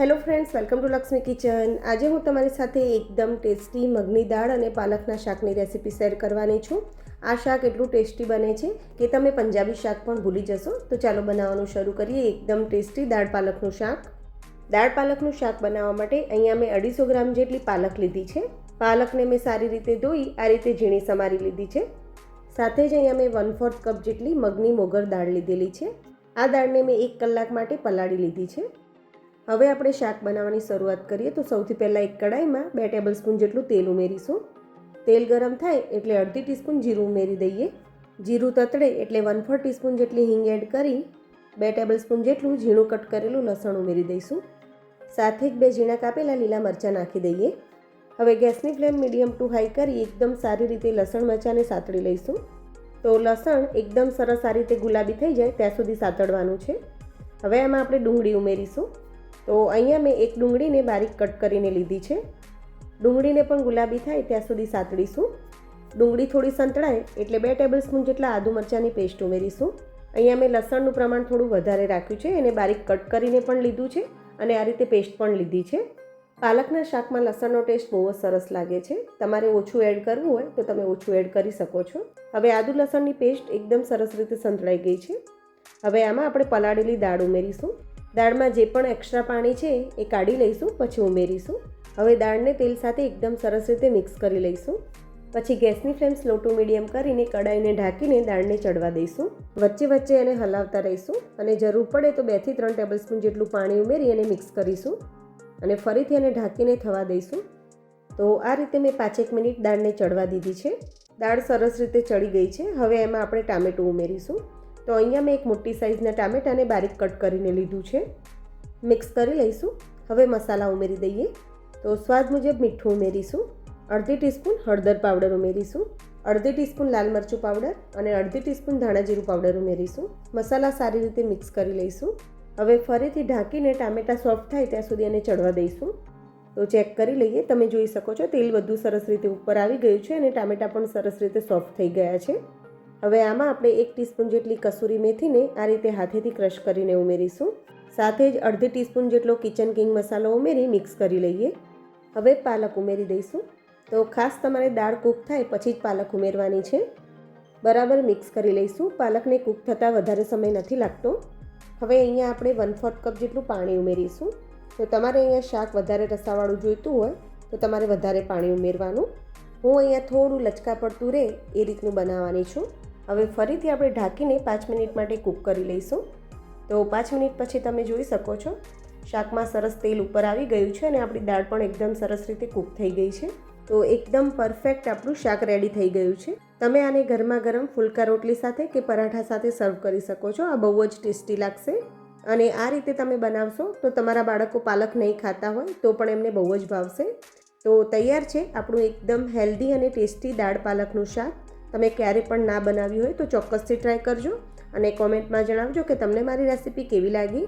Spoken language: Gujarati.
Hello friends, welcome to Lakshmi kitchen. આજે હું તમારી સાથે એકદમ ટેસ્ટી મગની દાળ અને પાલકના શાકની રેસીપી શેર કરવાની છું. આ શાક એટલું ટેસ્ટી બને છે કે તમે પંજાબી શાક પણ ભૂલી જશો. તો ચાલો બનાવવાનું શરૂ કરીએ. એકદમ ટેસ્ટી દાળ પાલકનું શાક. દાળ પાલકનું શાક બનાવવા માટે અહીંયા મેં 250 ગ્રામ જેટલી પાલક લીધી છે. પાલકને મેં સારી રીતે ધોઈ આ રીતે ઝીણી સમારી લીધી છે. સાથે જ અહીંયા મેં 1/4 કપ જેટલી મગની મોગર દાળ લીધેલી છે. આ દાળને મેં 1 કલાક માટે પલાળી લીધી છે. હવે આપણે શાક બનાવવાની શરૂઆત કરીએ. તો સૌથી પહેલાં એક કડાઈમાં 2 ટેબલસ્પૂન જેટલું તેલ ઉમેરીશું. તેલ ગરમ થાય એટલે અડધી ટીસ્પૂન જીરું ઉમેરી દઈએ. જીરું તતડે એટલે 1/4 ટીસ્પૂન જેટલી હિંગ એડ કરી 2 ટેબલસ્પૂન જેટલું ઝીણું કટ કરેલું લસણ ઉમેરી દઈશું. સાથે જ 2 ઝીણા કાપેલા લીલા મરચાં નાખી દઈએ. હવે ગેસની ફ્લેમ મીડિયમ ટુ હાઈ કરી એકદમ સારી રીતે લસણ મરચાંને સાતળી લઈશું. તો લસણ એકદમ સરસ આ રીતે ગુલાબી થઈ જાય ત્યાં સુધી સાતળવાનું છે. હવે આમાં આપણે ડુંગળી ઉમેરીશું. તો અહીંયા મેં એક ડુંગળીને બારીક કટ કરીને લીધી છે. ડુંગળીને પણ ગુલાબી થાય ત્યાં સુધી સાતળીશું. ડુંગળી થોડી સંતળાય એટલે 2 ટેબલસ્પૂન જેટલા આદુ મરચાંની પેસ્ટ ઉમેરીશું. અહીંયા મેં લસણનું પ્રમાણ થોડું વધારે રાખ્યું છે. એને બારીક કટ કરીને પણ લીધું છે અને આ રીતે પેસ્ટ પણ લીધી છે. પાલકના શાકમાં લસણનો ટેસ્ટ બહુ જ સરસ લાગે છે. તમારે ઓછું એડ કરવું હોય તો તમે ઓછું એડ કરી શકો છો. હવે આદુ લસણની પેસ્ટ એકદમ સરસ રીતે સંતળાઈ ગઈ છે. હવે આમાં આપણે પલાળેલી દાળ ઉમેરીશું. દાળમાં જે પણ એક્સ્ટ્રા પાણી છે એ કાઢી લઈશું, પછી ઉમેરીશું. હવે દાળને તેલ સાથે એકદમ સરસ રીતે મિક્સ કરી લઈશું. પછી ગેસની ફ્લેમ સ્લો ટુ મીડિયમ કરીને કડાઈને ઢાંકીને દાળને ચડવા દઈશું. વચ્ચે વચ્ચે એને હલાવતા રહીશું અને જરૂર પડે તો 2 થી 3 ટેબલસ્પૂન જેટલું પાણી ઉમેરી એને મિક્સ કરીશું અને ફરીથી એને ઢાંકીને થવા દઈશું. તો આ રીતે મેં 5-1 મિનિટ દાળને ચડવા દીધી છે. દાળ સરસ રીતે ચડી ગઈ છે. હવે એમાં આપણે ટામેટું ઉમેરીશું. તો અહીંયા મેં એક મોટી સાઇઝના ટામેટાને બારીક કટ કરીને લીધું છે. મિક્સ કરી લઈશું. હવે મસાલા ઉમેરી દઈએ. તો સ્વાદ મુજબ મીઠું ઉમેરીશું. અડધી ટીસ્પૂન હળદર પાવડર ઉમેરીશું. અડધી ટીસ્પૂન લાલ મરચું પાવડર અને અડધી ટીસ્પૂન ધાણા જીરું પાવડર ઉમેરીશું. મસાલા સારી રીતે મિક્સ કરી લઈશું. હવે ફરીથી ઢાંકીને ટામેટાં સોફ્ટ થાય ત્યાં સુધી એને ચડવા દઈશું. તો ચેક કરી લઈએ. તમે જોઈ શકો છો તેલ બધું સરસ રીતે ઉપર આવી ગયું છે અને ટામેટાં પણ સરસ રીતે સોફ્ટ થઈ ગયા છે. હવે આમાં આપણે 1 ટીસ્પૂન જેટલી કસૂરી મેથીને આ રીતે હાથેથી ક્રશ કરીને ઉમેરીશું. સાથે જ અડધી ટીસ્પૂન જેટલો કિચન કિંગ મસાલો ઉમેરી મિક્સ કરી લઈએ. હવે પાલક ઉમેરી દઈશું. તો ખાસ તમારે દાળ કૂક થાય પછી જ પાલક ઉમેરવાની છે. બરાબર મિક્સ કરી લઈશું. પાલકને કૂક થતાં વધારે સમય નથી લાગતો. હવે અહીંયા આપણે 1/4 કપ જેટલું પાણી ઉમેરીશું. તો તમારે અહીંયા શાક વધારે રસાવાળું જોઈતું હોય તો તમારે વધારે પાણી ઉમેરવાનું. હું અહીંયા થોડું લચકા પડતું રહે એ રીતનું બનાવવાની છું. હવે ફરીથી આપણે ઢાંકીને 5 મિનિટ માટે કૂક કરી લઈશું. તો 5 મિનિટ પછી તમે જોઈ શકો છો શાકમાં સરસ તેલ ઉપર આવી ગયું છે અને આપણી દાળ પણ એકદમ સરસ રીતે કૂક થઈ ગઈ છે. તો એકદમ પરફેક્ટ આપણું શાક રેડી થઈ ગયું છે. તમે આને ગરમા ગરમ ફુલકા રોટલી સાથે કે પરાઠા સાથે સર્વ કરી શકો છો. આ બહુ જ ટેસ્ટી લાગશે અને આ રીતે તમે બનાવશો તો તમારા બાળકો પાલક નહીં ખાતા હોય તો પણ એમને બહુ જ ભાવશે. તો તૈયાર છે આપણું એકદમ હેલ્ધી અને ટેસ્ટી દાળ પાલકનું શાક. તમે ક્યારે પણ ના બનાવ્યું હોય તો ચોક્કસથી ટ્રાય કરજો અને કોમેન્ટમાં જણાવજો કે તમને મારી રેસીપી કેવી લાગી.